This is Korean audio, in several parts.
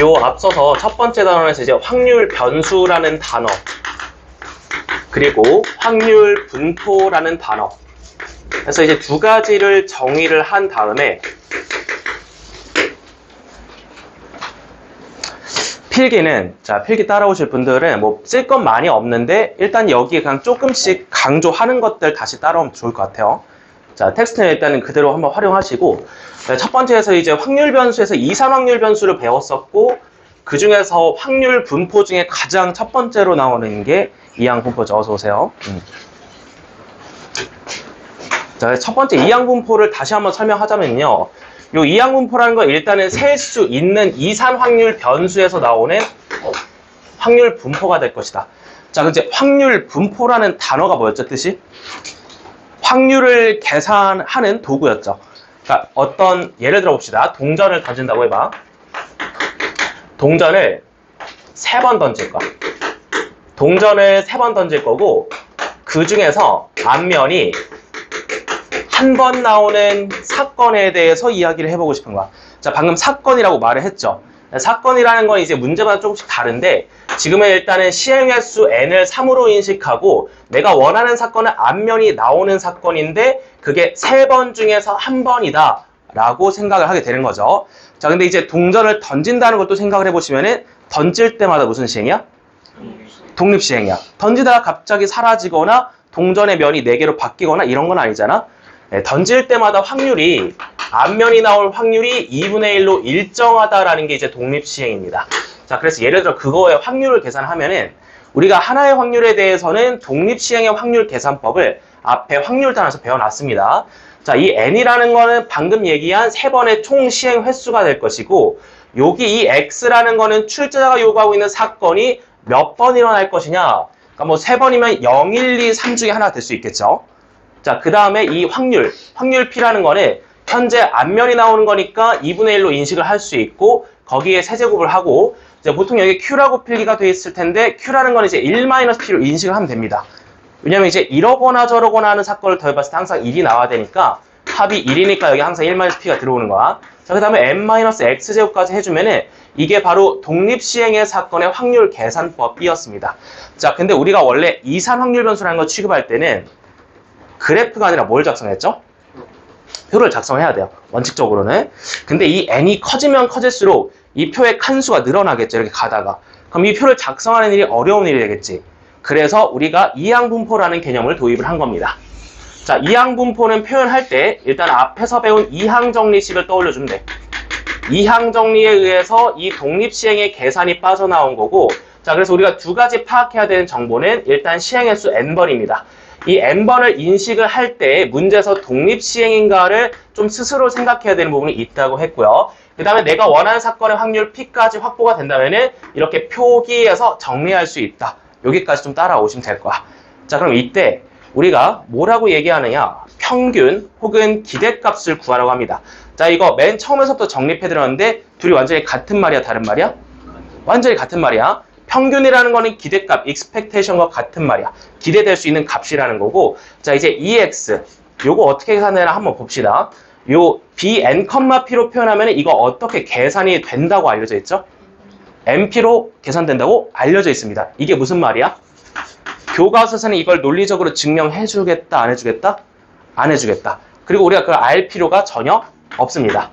요 앞서서 첫 번째 단원에서 이제 확률 변수라는 단어, 그리고 확률 분포라는 단어. 그래서 이제 두 가지를 정의를 한 다음에 필기는, 자, 필기 따라오실 분들은 뭐 쓸 건 많이 없는데 일단 여기에 그냥 조금씩 강조하는 것들 다시 따라오면 좋을 것 같아요. 자, 텍스트는 일단은 그대로 한번 활용하시고, 첫 번째에서 이제 확률 변수에서 이산 확률 변수를 배웠었고, 그 중에서 확률 분포 중에 가장 첫 번째로 나오는 게 이항 분포죠. 어서 오세요. 자, 첫 번째 이항 분포를 다시 한번 설명하자면요. 요 이항 분포라는 건 일단은 셀 수 있는 이산 확률 변수에서 나오는 확률 분포가 될 것이다. 자, 이제 확률 분포라는 단어가 뭐였죠, 뜻이? 확률을 계산하는 도구였죠. 그러니까 어떤, 예를 들어 봅시다. 동전을 던진다고 해봐. 동전을 3번 던질 거야. 동전을 3번 던질 거고, 그 중에서 앞면이 한 번 나오는 사건에 대해서 이야기를 해보고 싶은 거야. 자, 방금 사건이라고 말을 했죠. 사건이라는 건 이제 문제마다 조금씩 다른데, 지금은 일단은 시행 횟수 n을 3으로 인식하고, 내가 원하는 사건은 앞면이 나오는 사건인데, 그게 3번 중에서 한 번이다 라고 생각을 하게 되는 거죠. 자, 근데 이제 동전을 던진다는 것도 생각을 해보시면은, 던질 때마다 무슨 시행이야? 독립시행이야. 던지다가 갑자기 사라지거나 동전의 면이 4개로 바뀌거나 이런 건 아니잖아. 던질 때마다 확률이, 앞면이 나올 확률이 2분의 1로 일정하다라는 게 이제 독립시행입니다. 자, 그래서 예를 들어 그거의 확률을 계산하면은, 우리가 하나의 확률에 대해서는 독립시행의 확률 계산법을 앞에 확률 단원에서 배워놨습니다. 자, 이 n이라는 거는 방금 얘기한 3번의 총 시행 횟수가 될 것이고, 여기 이 x라는 거는 출제자가 요구하고 있는 사건이 몇 번 일어날 것이냐. 그러니까 뭐 3번이면 0, 1, 2, 3 중에 하나 될 수 있겠죠. 자, 그 다음에 이 확률 P라는 거는 현재 앞면이 나오는 거니까 2분의 1로 인식을 할 수 있고, 거기에 세제곱을 하고, 이제 보통 여기 Q라고 필기가 되어 있을 텐데, Q라는 건 이제 1-P로 인식을 하면 됩니다. 왜냐면 이제 이러거나 저러거나 하는 사건을 더해봤을 때 항상 1이 나와야 되니까, 합이 1이니까 여기 항상 1-P가 들어오는 거야. 자, 그 다음에 n-x제곱까지 해주면은, 이게 바로 독립시행의 사건의 확률 계산법이었습니다. 자, 근데 우리가 원래 이산 확률 변수라는 걸 취급할 때는, 그래프가 아니라 뭘 작성했죠? 표를 작성해야 돼요. 원칙적으로는. 근데 이 n이 커지면 커질수록 이 표의 칸수가 늘어나겠죠. 이렇게 가다가. 그럼 이 표를 작성하는 일이 어려운 일이 되겠지. 그래서 우리가 이항분포라는 개념을 도입을 한 겁니다. 자, 이항분포는 표현할 때 일단 앞에서 배운 이항정리식을 떠올려주면 돼. 이항정리에 의해서 이 독립시행의 계산이 빠져나온 거고, 자, 그래서 우리가 두 가지 파악해야 되는 정보는 일단 시행횟수 n번입니다. 이 n번을 인식을 할 때 문제에서 독립시행인가를 좀 스스로 생각해야 되는 부분이 있다고 했고요. 그 다음에 내가 원하는 사건의 확률 P까지 확보가 된다면은 이렇게 표기해서 정리할 수 있다. 여기까지 좀 따라오시면 될 거야. 자, 그럼 이때 우리가 뭐라고 얘기하느냐? 평균 혹은 기대값을 구하라고 합니다. 자, 이거 맨 처음에서부터 정립해드렸는데 둘이 완전히 같은 말이야, 다른 말이야? 완전히 같은 말이야. 평균이라는 거는 기대값, expectation과 같은 말이야. 기대될 수 있는 값이라는 거고, 자, 이제 EX, 요거 어떻게 계산되나 한번 봅시다. 요 BN, P로 표현하면 이거 어떻게 계산이 된다고 알려져 있죠? NP로 계산된다고 알려져 있습니다. 이게 무슨 말이야? 교과서에서는 이걸 논리적으로 증명해주겠다, 안 해주겠다? 안 해주겠다. 그리고 우리가 그걸 알 필요가 전혀 없습니다.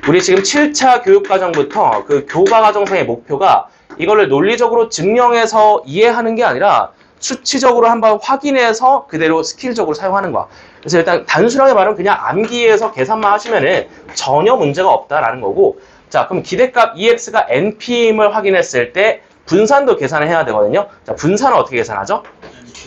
우리 지금 7차 교육과정부터 그 교과과정상의 목표가 이거를 논리적으로 증명해서 이해하는 게 아니라 수치적으로 한번 확인해서 그대로 스킬적으로 사용하는 거야. 그래서 일단 단순하게 말하면 그냥 암기해서 계산만 하시면은 전혀 문제가 없다라는 거고, 자, 그럼 기대값 EX가 NP임을 확인했을 때 분산도 계산을 해야 되거든요. 자, 분산은 어떻게 계산하죠?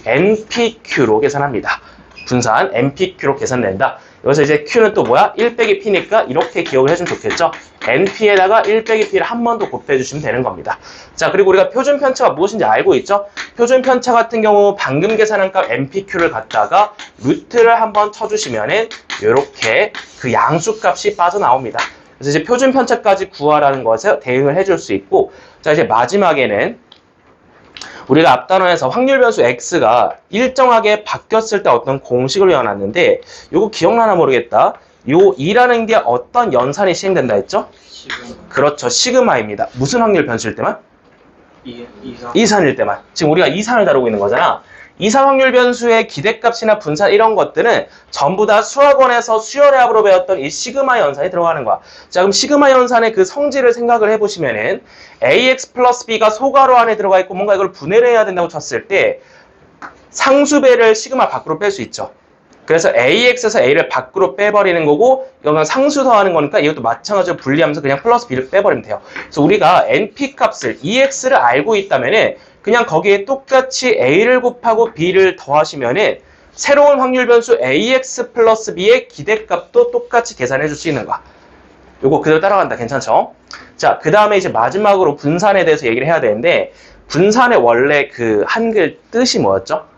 NPQ로 계산합니다. 분산 NPQ로 계산된다. 여기서 이제 Q는 또 뭐야? 1 빼기 P니까 이렇게 기억을 해주면 좋겠죠? NP에다가 1 빼기 P를 한 번 더 곱해주시면 되는 겁니다. 자, 그리고 우리가 표준 편차가 무엇인지 알고 있죠? 표준 편차 같은 경우 방금 계산한 값 NPQ를 갖다가 루트를 한번 쳐주시면은 이렇게 그 양수 값이 빠져나옵니다. 그래서 이제 표준 편차까지 구하라는 것에 대응을 해줄 수 있고, 자, 이제 마지막에는 우리가 앞 단원에서 확률 변수 x가 일정하게 바뀌었을 때 어떤 공식을 외워놨는데, 이거 기억나나 모르겠다. 요 2라는 게 어떤 연산이 시행된다 했죠? 그렇죠. 시그마입니다. 무슨 확률 변수일 때만? 이산일 때만. 지금 우리가 이산을 다루고 있는 거잖아. 이산 확률 변수의 기대값이나 분산 이런 것들은 전부 다 수학원에서 수열합으로 배웠던 이 시그마 연산이 들어가는 거야. 자, 그럼 시그마 연산의 그 성질을 생각을 해보시면은 ax 플러스 b가 소괄호 안에 들어가 있고 뭔가 이걸 분해를 해야 된다고 쳤을 때 상수배를 시그마 밖으로 뺄 수 있죠. 그래서 ax에서 a를 밖으로 빼버리는 거고 이건 상수 더하는 거니까 이것도 마찬가지로 분리하면서 그냥 플러스 b를 빼버리면 돼요. 그래서 우리가 np 값을 ex를 알고 있다면은 그냥 거기에 똑같이 a를 곱하고 b를 더하시면은 새로운 확률 변수 ax 플러스 b의 기대값도 똑같이 계산해 줄 수 있는 거야. 요거 그대로 따라간다. 괜찮죠? 자, 그 다음에 이제 마지막으로 분산에 대해서 얘기를 해야 되는데 분산의 원래 그 한글 뜻이 뭐였죠?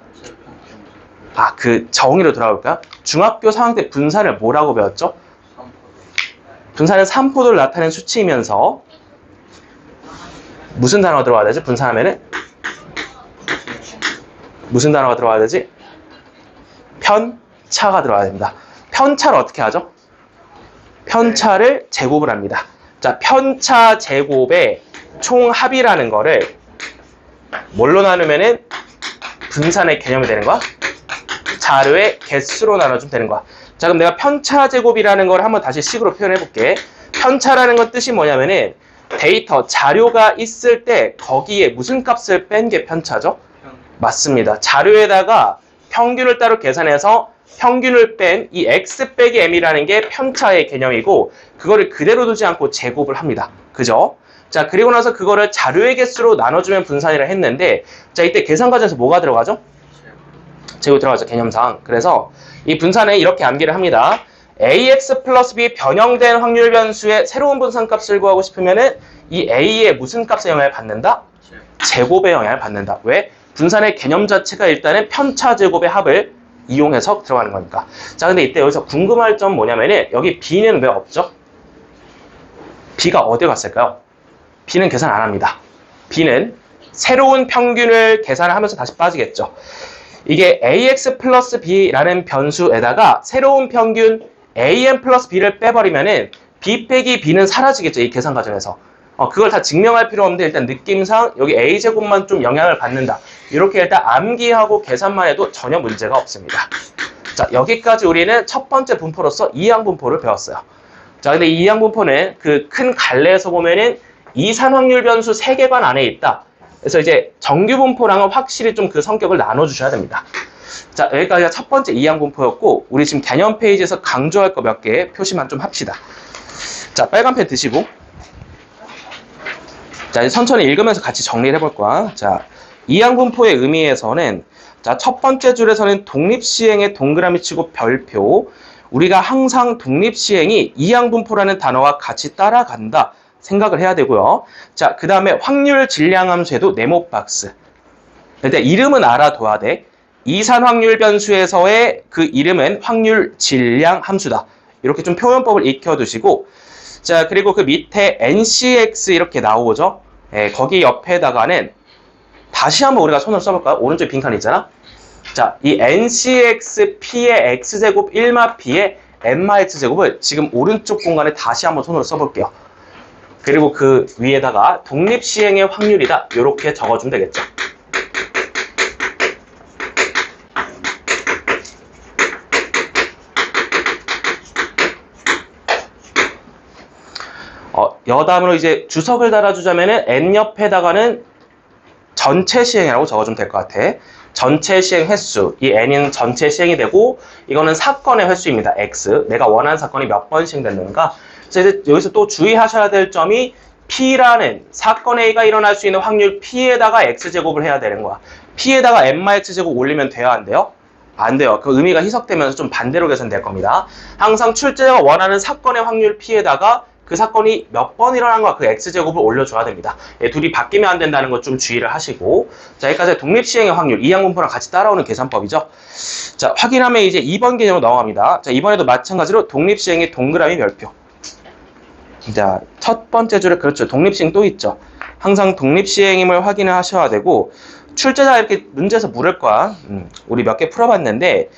그 정의로 돌아올까? 중학교 4학년 때 분산을 뭐라고 배웠죠? 분산은 산포도를 나타내는 수치이면서 무슨 단어가 들어가야 되지? 분산하면은 무슨 단어가 들어가야 되지? 편차가 들어가야 됩니다. 편차를 어떻게 하죠? 편차를 제곱을 합니다. 자, 편차 제곱의 총합이라는 거를 뭘로 나누면은 분산의 개념이 되는 거야? 자료의 개수로 나눠주면 되는 거야. 자, 그럼 내가 편차 제곱이라는 걸 한번 다시 식으로 표현해 볼게. 편차라는 건 뜻이 뭐냐면은 데이터, 자료가 있을 때 거기에 무슨 값을 뺀 게 편차죠? 맞습니다. 자료에다가 평균을 따로 계산해서 평균을 뺀 이 x 빼기 m이라는 게 편차의 개념이고 그거를 그대로 두지 않고 제곱을 합니다. 그죠? 자, 그리고 나서 그거를 자료의 개수로 나눠주면 분산이라 했는데 자, 이때 계산 과정에서 뭐가 들어가죠? 제곱 들어가죠. 개념상. 그래서 이 분산에 이렇게 암기를 합니다. ax 플러스 b 변형된 확률 변수의 새로운 분산값을 구하고 싶으면은 이 a의 무슨 값에 영향을 받는다? 제곱의 영향을 받는다. 왜? 분산의 개념 자체가 일단은 편차 제곱의 합을 이용해서 들어가는 거니까. 자, 근데 이때 여기서 궁금할 점 뭐냐면은 여기 b는 왜 없죠? b가 어디 갔을까요? b는 계산 안 합니다. b는 새로운 평균을 계산하면서 다시 빠지겠죠. 이게 ax 플러스 b라는 변수에다가 새로운 평균 am 플러스 b를 빼버리면은 b 빼기 b는 사라지겠죠. 이 계산 과정에서. 그걸 다 증명할 필요 없는데 일단 느낌상 여기 a제곱만 좀 영향을 받는다. 이렇게 일단 암기하고 계산만 해도 전혀 문제가 없습니다. 자, 여기까지 우리는 첫 번째 분포로서 이항 분포를 배웠어요. 자, 근데 이 이항 분포는 그 큰 갈래에서 보면은 이산 확률 변수 세계관 안에 있다. 그래서 이제 정규 분포랑은 확실히 좀 그 성격을 나눠주셔야 됩니다. 자, 여기까지가 첫 번째 이항 분포였고 우리 지금 개념 페이지에서 강조할 거 몇 개 표시만 좀 합시다. 자, 빨간 펜 드시고 자, 이제 천천히 읽으면서 같이 정리를 해볼 거야. 자, 이항 분포의 의미에서는 자, 첫 번째 줄에서는 독립시행의 동그라미 치고 별표 우리가 항상 독립시행이 이항 분포라는 단어와 같이 따라간다 생각을 해야 되고요. 자, 그 다음에 확률 질량 함수에도 네모 박스. 근데 이름은 알아둬야 돼. 이산 확률 변수에서의 그 이름은 확률 질량 함수다. 이렇게 좀 표현법을 익혀두시고 자, 그리고 그 밑에 NCX 이렇게 나오죠. 거기 옆에다가는 다시 한번 우리가 손을 써볼까요? 오른쪽 빈칸 있잖아. 자, 이 NCX P의 X제곱 1마 P의 N마X제곱을 지금 오른쪽 공간에 다시 한번 손으로 써볼게요. 그리고 그 위에다가 독립시행의 확률이다. 이렇게 적어주면 되겠죠. 여담으로 이제 주석을 달아주자면은 N 옆에다가는 전체 시행이라고 적어주면 될 것 같아. 전체 시행 횟수. 이 N은 전체 시행이 되고 이거는 사건의 횟수입니다. X. 내가 원하는 사건이 몇 번 시행됐는가. 그래서 이제 여기서 또 주의하셔야 될 점이 P라는 사건 A가 일어날 수 있는 확률 P에다가 X제곱을 해야 되는 거야. P에다가 N마X제곱 올리면 돼요? 안 돼요? 안 돼요. 그 의미가 희석되면서 좀 반대로 계산될 겁니다. 항상 출제자가 원하는 사건의 확률 P에다가 그 사건이 몇 번 일어난 거야. 그 X제곱을 올려줘야 됩니다. 둘이 바뀌면 안 된다는 것 좀 주의를 하시고 자, 여기까지 독립시행의 확률 이항 분포랑 같이 따라오는 계산법이죠. 자, 확인하면 이제 2번 개념으로 넘어갑니다. 자, 이번에도 마찬가지로 독립시행의 동그라미 별표. 자, 첫 번째 줄에 그렇죠. 독립시행 또 있죠. 항상 독립시행임을 확인을 하셔야 되고 출제자가 이렇게 문제에서 물을 거야. 우리 몇 개 풀어봤는데,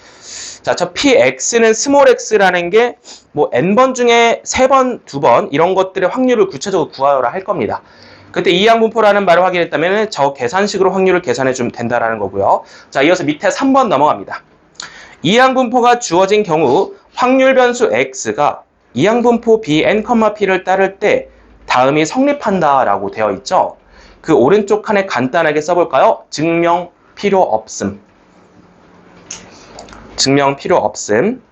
자, 저 px는 스몰 x라는 게 뭐 n번 중에 3번, 2번 이런 것들의 확률을 구체적으로 구하라 할 겁니다. 그때 이항분포라는 말을 확인했다면 저 계산식으로 확률을 계산해 주면 된다라는 거고요. 자, 이어서 밑에 3번 넘어갑니다. 이항분포가 주어진 경우 확률 변수 x가 이항분포 bn, p를 따를 때 다음이 성립한다라고 되어 있죠. 그 오른쪽 칸에 간단하게 써볼까요? 증명 필요 없음. 증명 필요 없음.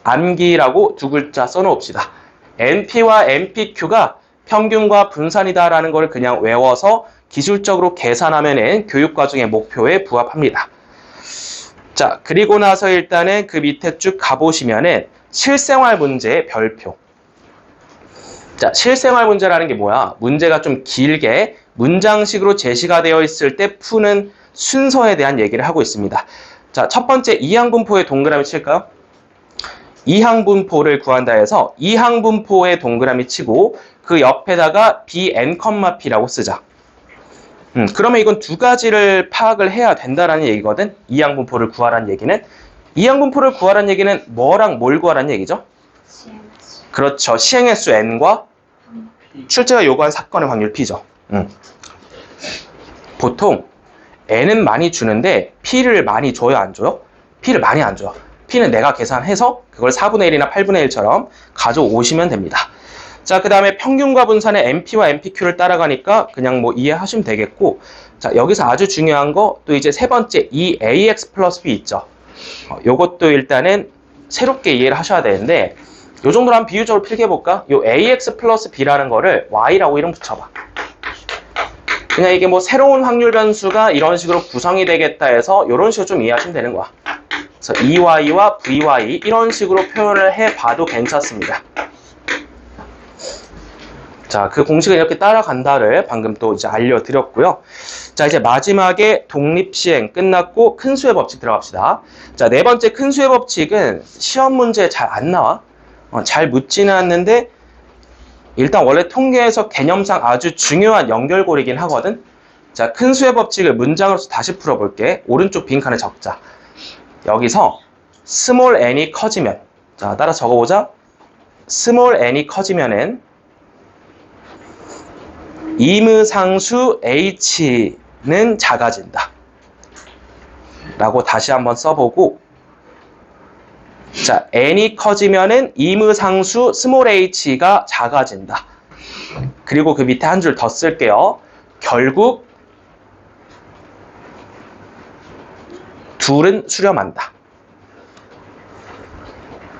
암기라고 2글자 써놓읍시다. NP와 NPQ가 평균과 분산이다라는 걸 그냥 외워서 기술적으로 계산하면은 교육과정의 목표에 부합합니다. 자, 그리고 나서 일단은 그 밑에 쭉 가보시면은 실생활 문제의 별표. 자, 실생활 문제라는 게 뭐야? 문제가 좀 길게 문장식으로 제시가 되어 있을 때 푸는 순서에 대한 얘기를 하고 있습니다. 자, 첫 번째 이항분포의 동그라미 칠까요? 이항분포를 구한다 해서 이항분포의 동그라미 치고 그 옆에다가 bn, p라고 쓰자. 그러면 이건 2가지를 파악을 해야 된다라는 얘기거든. 이항분포를 구하라는 얘기는. 이항분포를 구하라는 얘기는 뭐랑 뭘 구하라는 얘기죠? 그렇죠. 시행횟수 n과 출제가 요구한 사건의 확률 p죠. 보통 n은 많이 주는데 p를 많이 줘요, 안 줘요? p를 많이 안 줘요. p는 내가 계산해서 그걸 4분의 1이나 8분의 1처럼 가져오시면 됩니다. 자, 그 다음에 평균과 분산의 NP와 NPQ를 따라가니까 그냥 뭐 이해하시면 되겠고, 자, 여기서 아주 중요한 거 또 이제 세 번째 이 AX 플러스 B 있죠. 요것도 일단은 새롭게 이해를 하셔야 되는데, 요 정도로 한번 비유적으로 필기해볼까? 요 AX 플러스 B라는 거를 Y라고 이름 붙여봐. 그냥 이게 뭐 새로운 확률 변수가 이런 식으로 구성이 되겠다 해서 이런 식으로 좀 이해하시면 되는 거야. 그래서 EY와 VY 이런 식으로 표현을 해봐도 괜찮습니다. 자, 그 공식을 이렇게 따라간다를 방금 또 이제 알려드렸고요. 자, 이제 마지막에 독립시행 끝났고 큰 수의 법칙 들어갑시다. 자, 네 번째 큰 수의 법칙은 시험 문제에 잘 안 나와. 잘 묻지는 않는데 일단 원래 통계에서 개념상 아주 중요한 연결고리긴 하거든. 자, 큰 수의 법칙을 문장으로서 다시 풀어볼게. 오른쪽 빈칸에 적자. 여기서 스몰 n이 커지면, 자, 따라 적어보자. 스몰 n이 커지면은 임의상수 h는 작아진다 라고 다시 한번 써보고, 자, n이 커지면은 임의상수 스몰 h가 작아진다. 그리고 그 밑에 한 줄 더 쓸게요. 결국 둘은 수렴한다.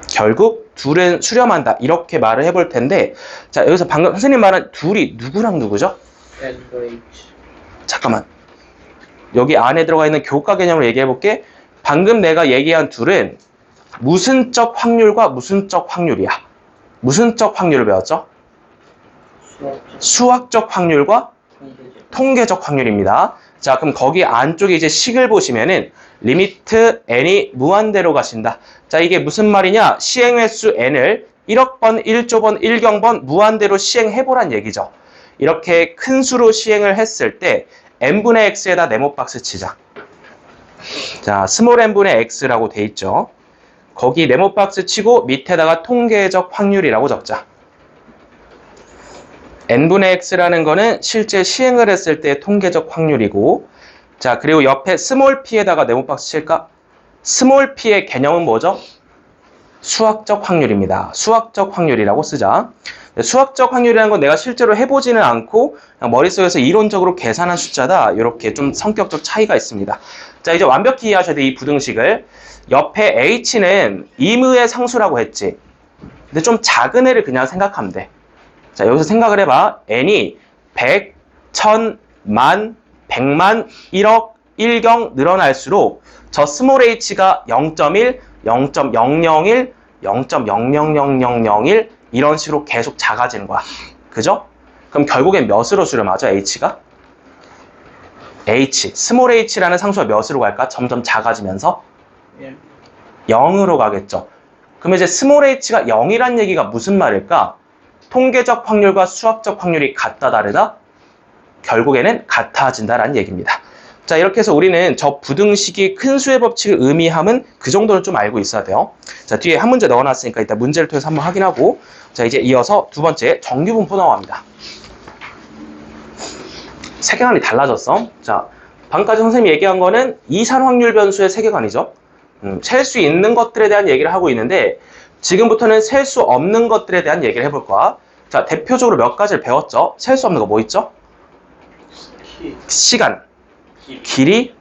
결국 둘은 수렴한다. 이렇게 말을 해볼 텐데, 자, 여기서 방금 선생님 말한 둘이 누구랑 누구죠? 잠깐만. 여기 안에 들어가 있는 교과 개념으로 얘기해볼게. 방금 내가 얘기한 둘은 무슨적 확률과 무슨적 확률이야. 무슨적 확률을 배웠죠? 수학적 확률과 통계적 확률입니다. 자, 그럼 거기 안쪽에 이제 식을 보시면은 리미트 n이 무한대로 가신다. 자, 이게 무슨 말이냐? 시행횟수 n을 1억 번, 1조 번, 1경번 무한대로 시행해보란 얘기죠. 이렇게 큰 수로 시행을 했을 때 n분의 x에다 네모 박스 치자. 자, 스몰 n분의 x라고 돼 있죠. 거기 네모 박스 치고 밑에다가 통계적 확률이라고 적자. n분의 x라는 거는 실제 시행을 했을 때 통계적 확률이고, 자, 그리고 옆에 스몰 p에다가 네모 박스 칠까? 스몰 p의 개념은 뭐죠? 수학적 확률입니다. 수학적 확률이라고 쓰자. 수학적 확률이라는 건 내가 실제로 해보지는 않고 그냥 머릿속에서 이론적으로 계산한 숫자다. 이렇게 좀 성격적 차이가 있습니다. 자, 이제 완벽히 이해하셔야 돼, 이 부등식을. 옆에 h는 임의의 상수라고 했지. 근데 좀 작은 애를 그냥 생각하면 돼. 자, 여기서 생각을 해봐. n이 100, 1000, 만, 100만, 1억, 1경 늘어날수록 저 스몰 h가 0.1, 0.001, 0.000001 이런 식으로 계속 작아지는 거야. 그죠? 그럼 결국엔 몇으로 수렴하죠, h가? 스몰 h라는 상수가 몇으로 갈까? 점점 작아지면서 0으로 가겠죠. 그럼 이제 스몰 h가 0이란 얘기가 무슨 말일까? 통계적 확률과 수학적 확률이 같다 다르다? 결국에는 같아진다라는 얘기입니다. 자, 이렇게 해서 우리는 저 부등식이 큰 수의 법칙을 의미함은 그 정도는 좀 알고 있어야 돼요. 자, 뒤에 한 문제 넣어놨으니까 이따 문제를 통해서 한번 확인하고, 자, 이제 이어서 두 번째 정규분포 넘어갑니다. 세계관이 달라졌어. 자, 방금까지 선생님이 얘기한 거는 이산 확률 변수의 세계관이죠. 셀 수 있는 것들에 대한 얘기를 하고 있는데, 지금부터는 셀 수 없는 것들에 대한 얘기를 해볼 거야. 자, 대표적으로 몇 가지를 배웠죠? 셀 수 없는 거 뭐 있죠? 시간, 길이,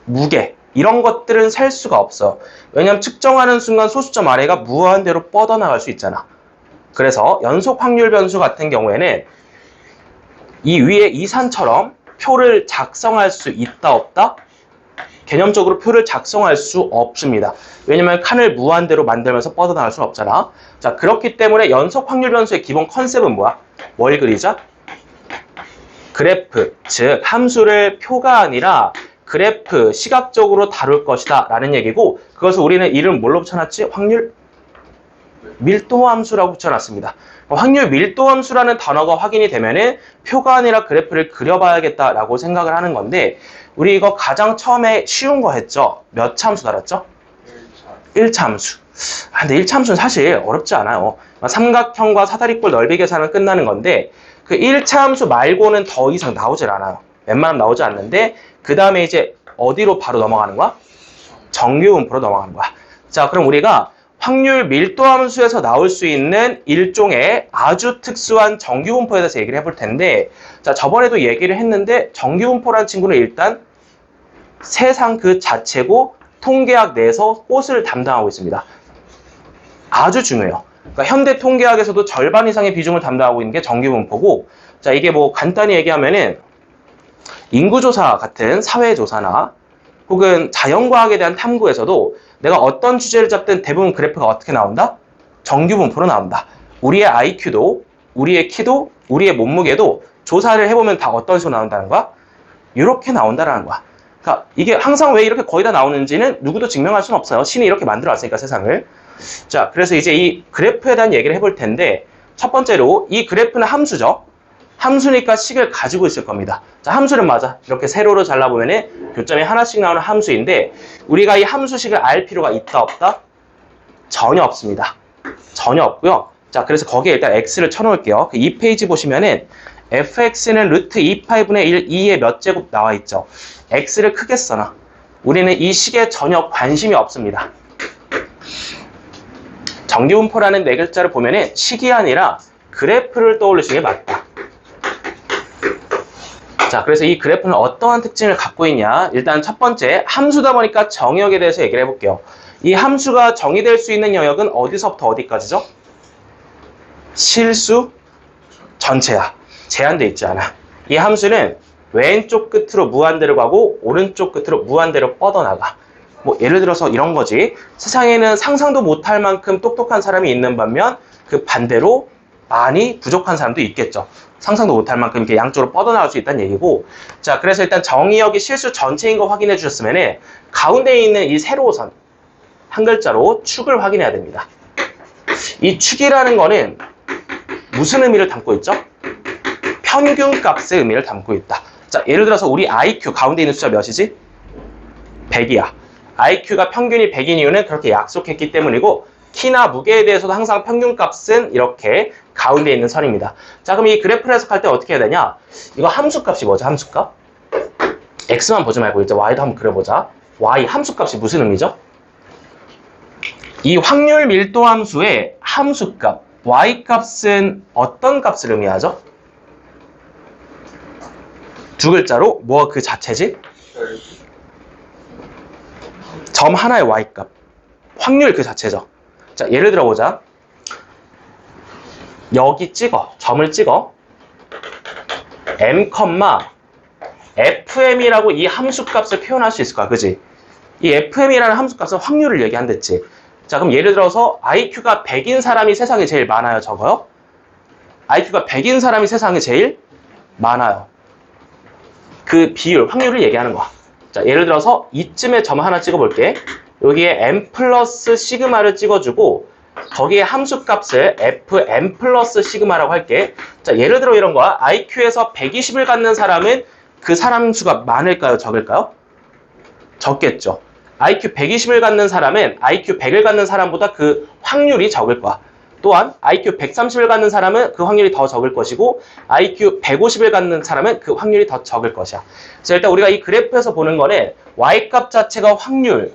무게. 이런 것들은 셀 수가 없어. 왜냐면 측정하는 순간 소수점 아래가 무한대로 뻗어나갈 수 있잖아. 그래서 연속 확률 변수 같은 경우에는 이 위에 이산처럼 표를 작성할 수 있다 없다? 개념적으로 표를 작성할 수 없습니다. 왜냐면 칸을 무한대로 만들면서 뻗어나갈 수는 없잖아. 자, 그렇기 때문에 연속 확률 변수의 기본 컨셉은 뭐야? 뭘 그리자? 그래프, 즉 함수를 표가 아니라 그래프, 시각적으로 다룰 것이다 라는 얘기고, 그것을 우리는 이름 뭘로 붙여놨지? 확률 밀도 함수라고 붙여놨습니다. 확률 밀도 함수라는 단어가 확인이 되면은 표가 아니라 그래프를 그려봐야겠다라고 생각을 하는 건데, 우리 이거 가장 처음에 쉬운 거 했죠? 몇 차 함수 다뤘죠? 1차 함수. 근데 1차 함수는 사실 어렵지 않아요. 삼각형과 사다리꼴 넓이 계산은 끝나는 건데, 그 1차 함수 말고는 더 이상 나오질 않아요. 웬만하면 나오지 않는데, 그 다음에 이제 어디로 바로 넘어가는 거야? 정규분포로 넘어가는 거야. 자, 그럼 우리가 확률 밀도 함수에서 나올 수 있는 일종의 아주 특수한 정규분포에 대해서 얘기를 해볼 텐데, 자, 저번에도 얘기를 했는데 정규분포라는 친구는 일단 세상 그 자체고 통계학 내에서 꽃을 담당하고 있습니다. 아주 중요해요. 그러니까 현대 통계학에서도 절반 이상의 비중을 담당하고 있는 게 정규분포고, 자, 이게 뭐 간단히 얘기하면은 인구조사 같은 사회조사나 혹은 자연과학에 대한 탐구에서도 내가 어떤 주제를 잡든 대부분 그래프가 어떻게 나온다? 정규분포로 나온다. 우리의 IQ도, 우리의 키도, 우리의 몸무게도 조사를 해보면 다 어떤 식으로 나온다는 거야? 이렇게 나온다는 거야. 그러니까 이게 항상 왜 이렇게 거의 다 나오는지는 누구도 증명할 수는 없어요. 신이 이렇게 만들어왔으니까 세상을. 자, 그래서 이제 이 그래프에 대한 얘기를 해볼 텐데, 첫 번째로 이 그래프는 함수죠. 함수니까 식을 가지고 있을 겁니다. 자, 함수는 맞아. 이렇게 세로로 잘라보면 교점이 하나씩 나오는 함수인데, 우리가 이 함수식을 알 필요가 있다 없다? 전혀 없습니다. 전혀 없고요. 자, 그래서 거기에 일단 x를 쳐놓을게요. 그 2페이지 보시면은 fx는 루트 2파이분의 1, 2의 몇 제곱 나와 있죠. x를 크게 써놔. 우리는 이 식에 전혀 관심이 없습니다. 정규분포라는 네 글자를 보면은 식이 아니라 그래프를 떠올리시는 게 맞다. 자, 그래서 이 그래프는 어떠한 특징을 갖고 있냐? 일단 첫 번째, 함수다 보니까 정의역에 대해서 얘기를 해볼게요. 이 함수가 정의될 수 있는 영역은 어디서부터 어디까지죠? 실수 전체야. 제한돼 있지 않아. 이 함수는 왼쪽 끝으로 무한대로 가고 오른쪽 끝으로 무한대로 뻗어나가. 뭐 예를 들어서 이런 거지. 세상에는 상상도 못할 만큼 똑똑한 사람이 있는 반면 그 반대로 많이 부족한 사람도 있겠죠. 상상도 못할 만큼 이렇게 양쪽으로 뻗어나갈 수 있다는 얘기고, 자, 그래서 일단 정의역이 실수 전체인 거 확인해 주셨으면 가운데에 있는 이 세로 선 한 글자로 축을 확인해야 됩니다. 이 축이라는 거는 무슨 의미를 담고 있죠? 평균값의 의미를 담고 있다. 자, 예를 들어서 우리 IQ 가운데 있는 숫자 몇이지? 100이야. IQ가 평균이 100인 이유는 그렇게 약속했기 때문이고, 키나 무게에 대해서도 항상 평균값은 이렇게 가운데 있는 선입니다. 자, 그럼 이 그래프를 해석할 때 어떻게 해야 되냐? 이거 함수값이 뭐죠? 함수값? x만 보지 말고 이제 y도 한번 그려보자. y 함수값이 무슨 의미죠? 이 확률 밀도 함수의 함수값 y값은 어떤 값을 의미하죠? 두 글자로 뭐 그 자체지? 점 하나의 y값. 확률 그 자체죠. 자, 예를 들어 보자. 여기 찍어. 점을 찍어. m, fm이라고 이 함수값을 표현할 수 있을 거야. 그지? 이 fm이라는 함수값은 확률을 얘기한댔지. 자, 그럼 예를 들어서 IQ가 100인 사람이 세상에 제일 많아요, 적어요? IQ가 100인 사람이 세상에 제일 많아요. 그 비율, 확률을 얘기하는 거야. 자, 예를 들어서 이쯤에 점 하나 찍어볼게. 여기에 m 플러스 시그마를 찍어주고 거기에 함수값을 fm 플러스 시그마라고 할게. 자, 예를 들어 이런 거야. IQ에서 120을 갖는 사람은 그 사람 수가 많을까요? 적을까요? 적겠죠. IQ 120을 갖는 사람은 IQ 100을 갖는 사람보다 그 확률이 적을 거야. 또한 IQ 130을 갖는 사람은 그 확률이 더 적을 것이고 IQ 150을 갖는 사람은 그 확률이 더 적을 것이야. 그래서 일단 우리가 이 그래프에서 보는 거는 Y값 자체가 확률,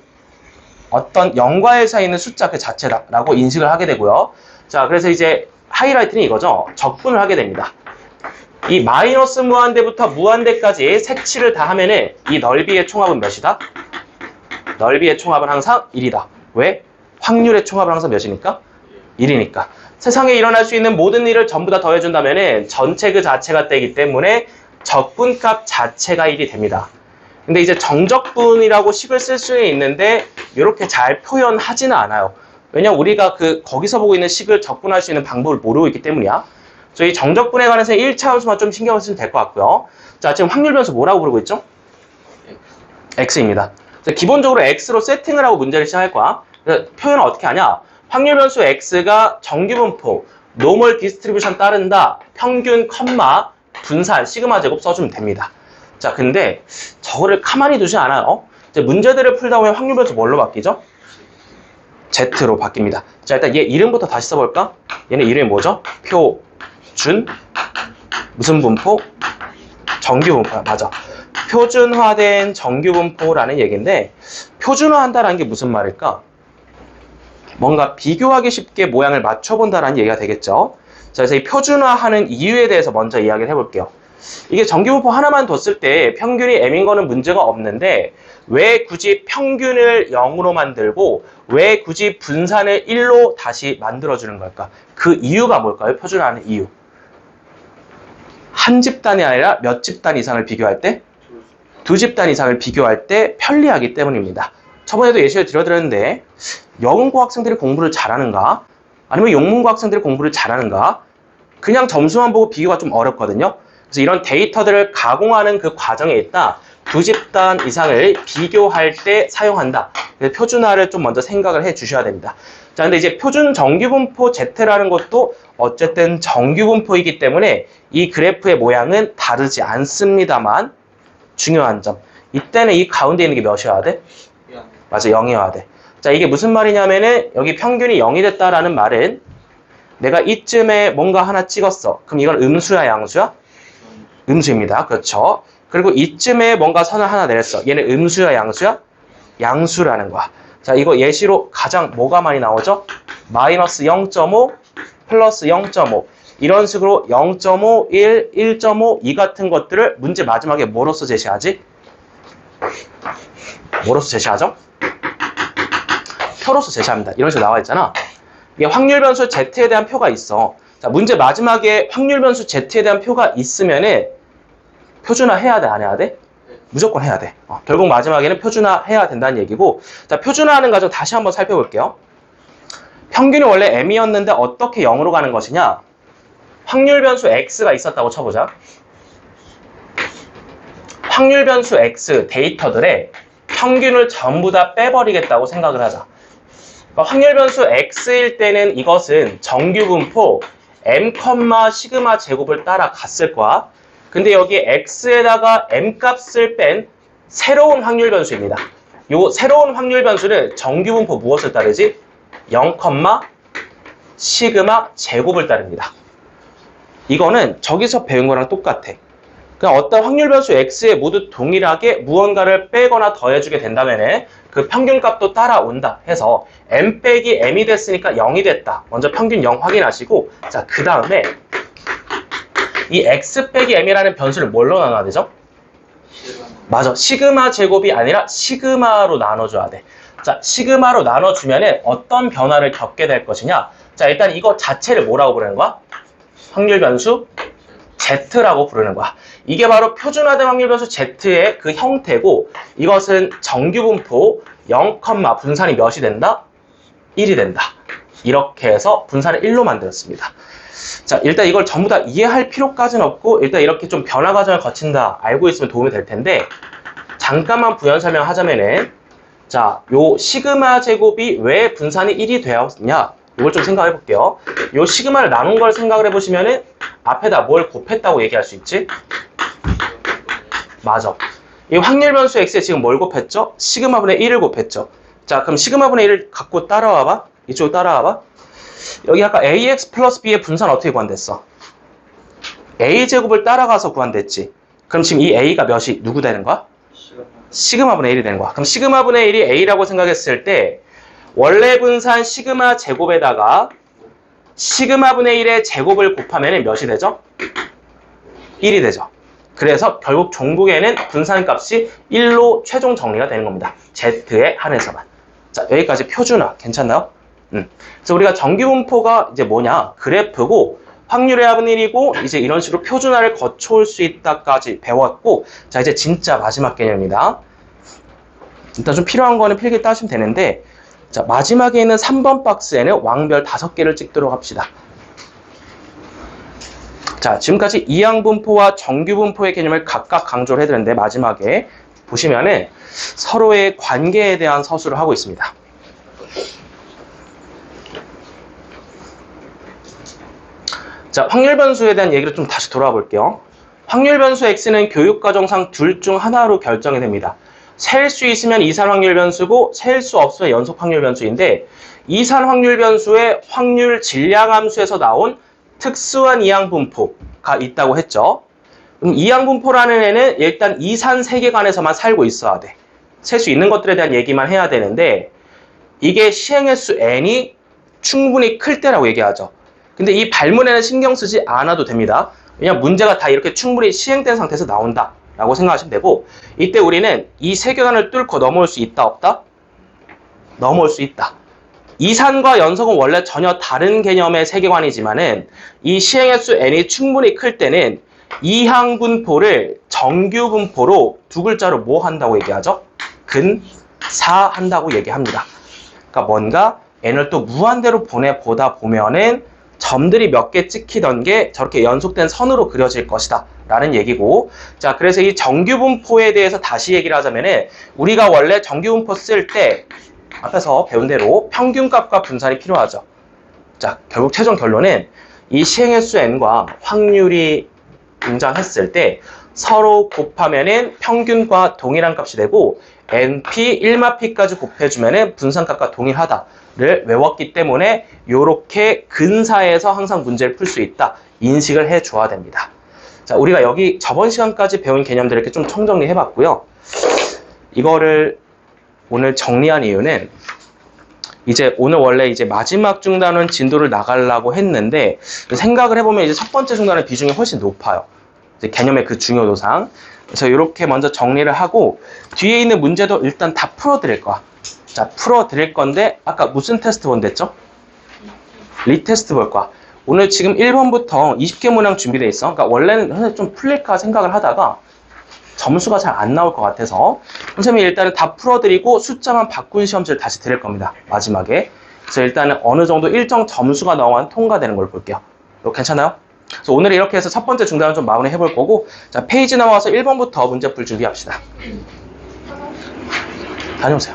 어떤 0과의 사이에 있는 숫자 그 자체다라고 인식을 하게 되고요. 자, 그래서 이제 하이라이트는 이거죠. 적분을 하게 됩니다. 이 마이너스 무한대부터 무한대까지 색칠을 다 하면은 이 넓이의 총합은 몇이다? 넓이의 총합은 항상 1이다. 왜? 확률의 총합은 항상 몇이니까? 1이니까. 세상에 일어날 수 있는 모든 일을 전부 다 더해준다면은 전체 그 자체가 되기 때문에 적분값 자체가 1이 됩니다. 근데 이제 정적분이라고 식을 쓸 수는 있는데 이렇게 잘 표현하지는 않아요. 왜냐면 우리가 거기서 보고 있는 식을 적분할 수 있는 방법을 모르고 있기 때문이야. 저희 정적분에 관해서 1차 함수만 좀 신경을 쓰면 될 것 같고요. 자, 지금 확률 변수 뭐라고 부르고 있죠? X입니다. 기본적으로 X로 세팅을 하고 문제를 시작할 거야. 표현은 어떻게 하냐? 확률 변수 X가 정규분포, 노멀 디스트리뷰션 따른다, 평균, 컴마, 분산, 시그마 제곱 써주면 됩니다. 자, 근데 저거를 가만히 두지 않아요. 이제 문제들을 풀다 보면 확률 변수 뭘로 바뀌죠? Z로 바뀝니다. 자, 일단 얘 이름부터 다시 써볼까? 얘는 이름이 뭐죠? 표준, 무슨 분포? 정규분포. 맞아. 표준화된 정규분포라는 얘기인데, 표준화한다라는 게 무슨 말일까? 뭔가 비교하기 쉽게 모양을 맞춰본다라는 얘기가 되겠죠. 자, 그래서 이 표준화하는 이유에 대해서 먼저 이야기를 해볼게요. 이게 정규분포 하나만 뒀을 때 평균이 M인 거는 문제가 없는데 왜 굳이 평균을 0으로 만들고 왜 굳이 분산을 1로 다시 만들어주는 걸까? 그 이유가 뭘까요? 표준화하는 이유. 한 집단이 아니라 몇 집단 이상을 비교할 때? 두 집단 이상을 비교할 때 편리하기 때문입니다. 저번에도 예시를 들어드렸는데 영문고 학생들이 공부를 잘하는가? 아니면 영문고 학생들이 공부를 잘하는가? 그냥 점수만 보고 비교가 좀 어렵거든요. 그래서 이런 데이터들을 가공하는 그 과정에 있다. 두 집단 이상을 비교할 때 사용한다. 그래서 표준화를 좀 먼저 생각을 해 주셔야 됩니다. 자, 근데 이제 표준 정규분포 Z라는 것도 어쨌든 정규분포이기 때문에 이 그래프의 모양은 다르지 않습니다만 중요한 점. 이때는 이 가운데 있는 게 몇이어야 돼? 맞아, 0이어야 돼. 자, 이게 무슨 말이냐면은 여기 평균이 0이 됐다라는 말은 내가 이쯤에 뭔가 하나 찍었어. 그럼 이건 음수야, 양수야? 음수입니다. 그렇죠. 그리고 이쯤에 뭔가 선을 하나 내렸어. 얘는 음수야, 양수야? 양수라는 거야. 자, 이거 예시로 가장 뭐가 많이 나오죠? 마이너스 0.5, 플러스 0.5. 이런 식으로 0.5, 1, 1.5, 2 같은 것들을 문제 마지막에 뭐로써 제시하지? 뭐로써 제시하죠? 표로서 제시합니다. 이런 식으로 나와 있잖아. 이게 확률 변수 Z에 대한 표가 있어. 자, 문제 마지막에 확률 변수 Z에 대한 표가 있으면은 표준화 해야 돼, 안 해야 돼? 무조건 해야 돼. 결국 마지막에는 표준화 해야 된다는 얘기고, 자, 표준화하는 과정 다시 한번 살펴볼게요. 평균이 원래 M이었는데 어떻게 0으로 가는 것이냐? 확률 변수 X가 있었다고 쳐보자. 확률 변수 X 데이터들의 평균을 전부 다 빼버리겠다고 생각을 하자. 그러니까 확률 변수 X일 때는 이것은 정규분포 M, 시그마 제곱을 따라갔을 거야. 근데 여기 X에다가 M 값을 뺀 새로운 확률 변수입니다. 요 새로운 확률 변수는 정규분포 무엇을 따르지? 0, 시그마 제곱을 따릅니다. 이거는 저기서 배운 거랑 똑같아. 그냥 어떤 확률 변수 X에 모두 동일하게 무언가를 빼거나 더해주게 된다면 그 평균값도 따라온다 해서 M 빼기 M이 됐으니까 0이 됐다. 먼저 평균 0 확인하시고, 자, 그 다음에 이 X 빼기 M이라는 변수를 뭘로 나눠야 되죠? 맞아. 시그마 제곱이 아니라 시그마로 나눠줘야 돼. 자, 시그마로 나눠주면은 어떤 변화를 겪게 될 것이냐? 자, 일단 이거 자체를 뭐라고 부르는 거야? 확률 변수 Z라고 부르는 거야. 이게 바로 표준화된 확률 변수 Z의 그 형태고, 이것은 정규분포 0, 분산이 몇이 된다? 1이 된다. 이렇게 해서 분산을 1로 만들었습니다. 자, 일단 이걸 전부 다 이해할 필요까지는 없고, 일단 이렇게 좀 변화 과정을 거친다 알고 있으면 도움이 될 텐데, 잠깐만 부연 설명하자면은, 자, 요 시그마 제곱이 왜 분산이 1이 되었냐? 이걸 좀 생각해 볼게요. 요 시그마를 나눈 걸 생각을 해보시면은 앞에다 뭘 곱했다고 얘기할 수 있지? 맞아. 이 확률 변수 x에 지금 뭘 곱했죠? 시그마분의 1을 곱했죠. 자, 그럼 시그마분의 1을 갖고 따라와봐. 이쪽으로 따라와봐. 여기 아까 ax 플러스 b의 분산 어떻게 구한댔어? a제곱을 따라가서 구한댔지. 그럼 지금 이 a가 몇이 누구 되는 거야? 시그마분의 1이 되는 거야. 그럼 시그마분의 1이 a라고 생각했을 때 원래 분산 시그마 제곱에다가 시그마분의 1의 제곱을 곱하면 몇이 되죠? 1이 되죠. 그래서 결국 종국에는 분산값이 1로 최종 정리가 되는 겁니다. Z에 한해서만. 자, 여기까지 표준화 괜찮나요? 그래서 우리가 정규분포가 이제 뭐냐? 그래프고 확률의 합은 1이고 이제 이런 식으로 표준화를 거쳐올 수 있다까지 배웠고, 자, 이제 진짜 마지막 개념입니다. 일단 좀 필요한 거는 필기 따시면 되는데, 자, 마지막에 있는 3번 박스에는 왕별 5개를 찍도록 합시다. 자, 지금까지 이항분포와 정규분포의 개념을 각각 강조를 해드렸는데 마지막에 보시면은 서로의 관계에 대한 서술을 하고 있습니다. 자, 확률 변수에 대한 얘기를 좀 다시 돌아와 볼게요. 확률 변수 x는 교육과정상 둘 중 하나로 결정이 됩니다. 셀 수 있으면 이산 확률 변수고 셀 수 없으면 연속 확률 변수인데, 이산 확률 변수의 확률 질량 함수에서 나온 특수한 이항분포가 있다고 했죠. 그럼 이항분포라는 애는 일단 이산 세계관에서만 살고 있어야 돼. 셀 수 있는 것들에 대한 얘기만 해야 되는데, 이게 시행횟수 n이 충분히 클 때라고 얘기하죠. 근데 이 발문에는 신경 쓰지 않아도 됩니다. 왜냐면 문제가 다 이렇게 충분히 시행된 상태에서 나온다 라고 생각하시면 되고, 이때 우리는 이 세계관을 뚫고 넘어올 수 있다 없다? 넘어올 수 있다. 이산과 연속은 원래 전혀 다른 개념의 세계관이지만은 이 시행횟수 n이 충분히 클 때는 이항분포를 정규분포로 두 글자로 뭐 한다고 얘기하죠? 근사한다고 얘기합니다. 그러니까 뭔가 n을 또 무한대로 보다 보면은 점들이 몇 개 찍히던 게 저렇게 연속된 선으로 그려질 것이다 라는 얘기고, 자, 그래서 이 정규분포에 대해서 다시 얘기를 하자면은 우리가 원래 정규분포 쓸 때 앞에서 배운 대로 평균값과 분산이 필요하죠. 자, 결국 최종 결론은 이 시행횟수 n과 확률이 등장했을 때 서로 곱하면은 평균과 동일한 값이 되고, np 1마p까지 곱해주면은 분산값과 동일하다를 외웠기 때문에 이렇게 근사해서 항상 문제를 풀 수 있다 인식을 해줘야 됩니다. 자, 우리가 여기 저번 시간까지 배운 개념들을 이렇게 좀 총정리해봤고요. 이거를 오늘 정리한 이유는 이제 오늘 원래 이제 마지막 중단은 진도를 나가려고 했는데 생각을 해보면 이제 첫 번째 중단의 비중이 훨씬 높아요. 이제 개념의 그 중요도상. 그래서 이렇게 먼저 정리를 하고 뒤에 있는 문제도 일단 다 풀어드릴 거야. 자, 풀어드릴 건데 아까 무슨 테스트 본댔죠? 리테스트 볼 거야. 오늘 지금 1번부터 20개 문항 준비되어 있어. 그러니까 원래는 좀 풀릴까 생각을 하다가 점수가 잘 안 나올 것 같아서 선생님이 일단은 다 풀어드리고 숫자만 바꾼 시험지를 다시 드릴 겁니다. 마지막에. 그래서 일단은 어느 정도 일정 점수가 나와야 통과되는 걸 볼게요. 이거 괜찮아요? 그래서 오늘 이렇게 해서 첫 번째 중단을 좀 마무리 해볼 거고, 자, 페이지 나와서 1번부터 문제 풀 준비합시다. 다녀오세요.